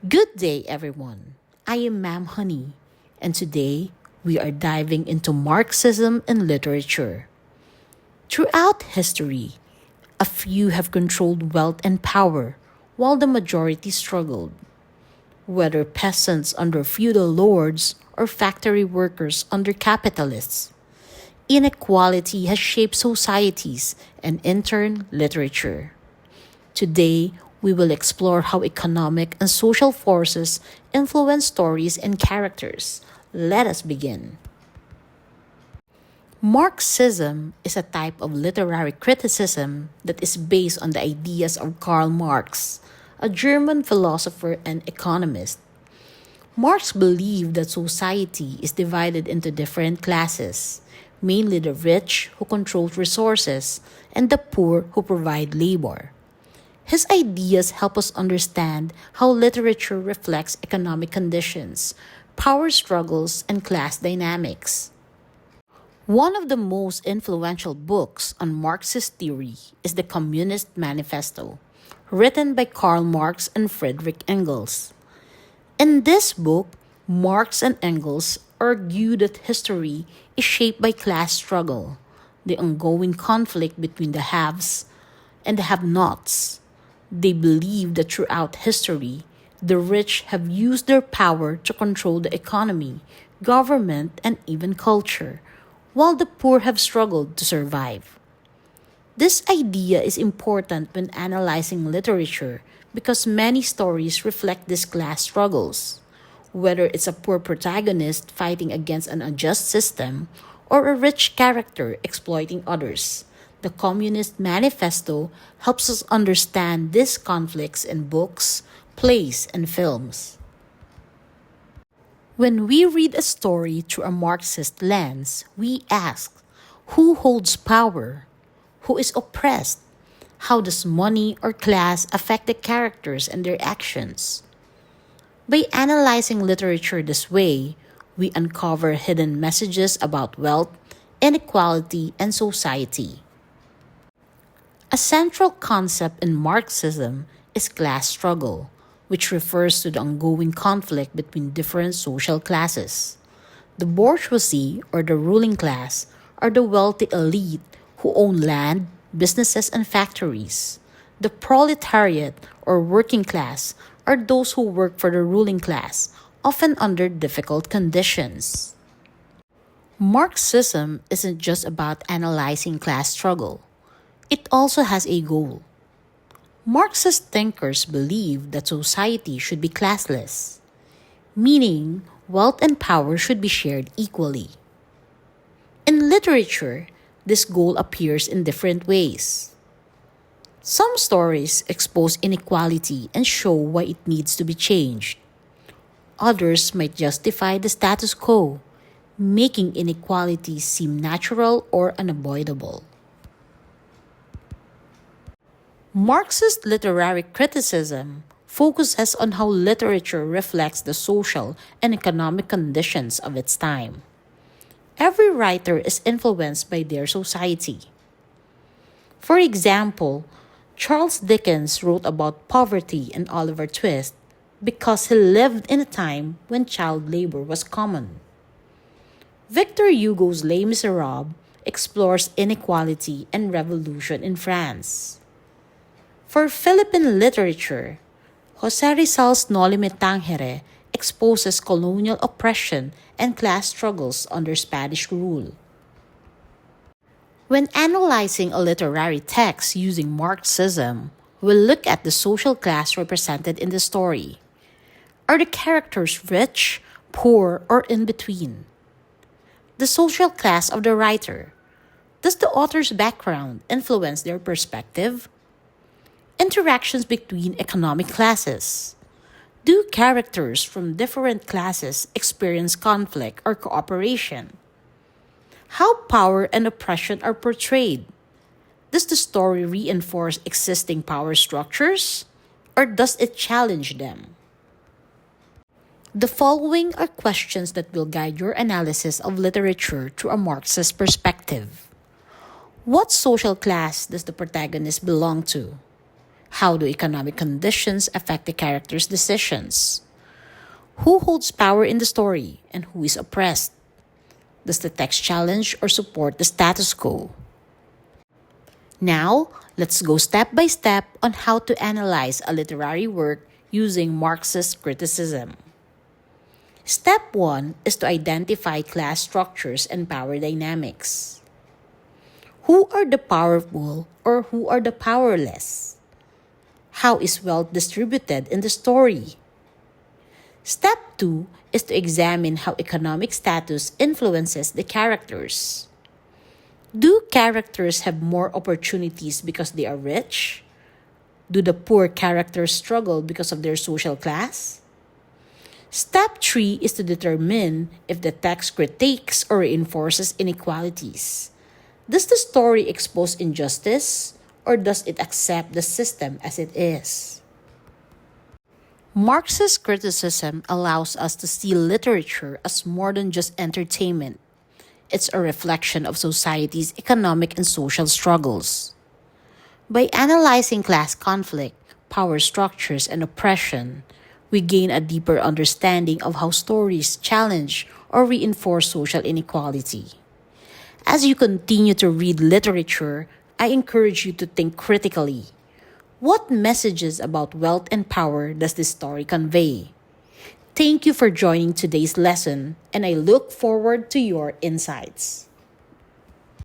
Good day, everyone. I am Ma'am Honey, and today we are diving into Marxism in literature. Throughout history, a few have controlled wealth and power, while the majority struggled. Whether peasants under feudal lords or factory workers under capitalists, inequality has shaped societies and, in turn, literature. Today, we will explore how economic and social forces influence stories and characters. Let us begin. Marxism is a type of literary criticism that is based on the ideas of Karl Marx, a German philosopher and economist. Marx believed that society is divided into different classes, mainly the rich who control resources and the poor who provide labor. His ideas help us understand how literature reflects economic conditions, power struggles, and class dynamics. One of the most influential books on Marxist theory is the Communist Manifesto, written by Karl Marx and Friedrich Engels. In this book, Marx and Engels argue that history is shaped by class struggle, the ongoing conflict between the haves and the have nots. They believe that throughout history, the rich have used their power to control the economy, government, and even culture, while the poor have struggled to survive. This idea is important when analyzing literature because many stories reflect these class struggles. Whether it's a poor protagonist fighting against an unjust system or a rich character exploiting others, the Communist Manifesto helps us understand these conflicts in books, plays, and films. When we read a story through a Marxist lens, we ask, who holds power? Who is oppressed? How does money or class affect the characters and their actions? By analyzing literature this way, we uncover hidden messages about wealth, inequality, and society. A central concept in Marxism is class struggle, which refers to the ongoing conflict between different social classes. The bourgeoisie, or the ruling class, are the wealthy elite who own land, businesses, and factories. The proletariat, or working class, are those who work for the ruling class, often under difficult conditions. Marxism isn't just about analyzing class struggle. It also has a goal. Marxist thinkers believe that society should be classless, meaning wealth and power should be shared equally. In literature, this goal appears in different ways. Some stories expose inequality and show why it needs to be changed. Others might justify the status quo, making inequality seem natural or unavoidable. Marxist literary criticism focuses on how literature reflects the social and economic conditions of its time. Every writer is influenced by their society. For example, Charles Dickens wrote about poverty and Oliver Twist because he lived in a time when child labor was common. Victor Hugo's Les Miserables explores inequality and revolution in France. For Philippine literature, Jose Rizal's Noli Me Tangere exposes colonial oppression and class struggles under Spanish rule. When analyzing a literary text using Marxism, we'll look at the social class represented in the story. Are the characters rich, poor, or in between? The social class of the writer. Does the author's background influence their perspective? Interactions between economic classes. Do characters from different classes experience conflict or cooperation? How power and oppression are portrayed. Does the story reinforce existing power structures, or does it challenge them? The following are questions that will guide your analysis of literature through a Marxist perspective. What social class does the protagonist belong to? How do economic conditions affect the character's decisions? Who holds power in the story and who is oppressed? Does the text challenge or support the status quo? Now, let's go step by step on how to analyze a literary work using Marxist criticism. Step 1 is to identify class structures and power dynamics. Who are the powerful or who are the powerless? How is wealth distributed in the story? Step 2 is to examine how economic status influences the characters. Do characters have more opportunities because they are rich? Do the poor characters struggle because of their social class? Step 3 is to determine if the text critiques or reinforces inequalities. Does the story expose injustice or does it accept the system as it is? Marxist criticism allows us to see literature as more than just entertainment. It's a reflection of society's economic and social struggles. By analyzing class conflict, power structures, and oppression, we gain a deeper understanding of how stories challenge or reinforce social inequality. As you continue to read literature, I encourage you to think critically. What messages about wealth and power does this story convey? Thank you for joining today's lesson, and I look forward to your insights.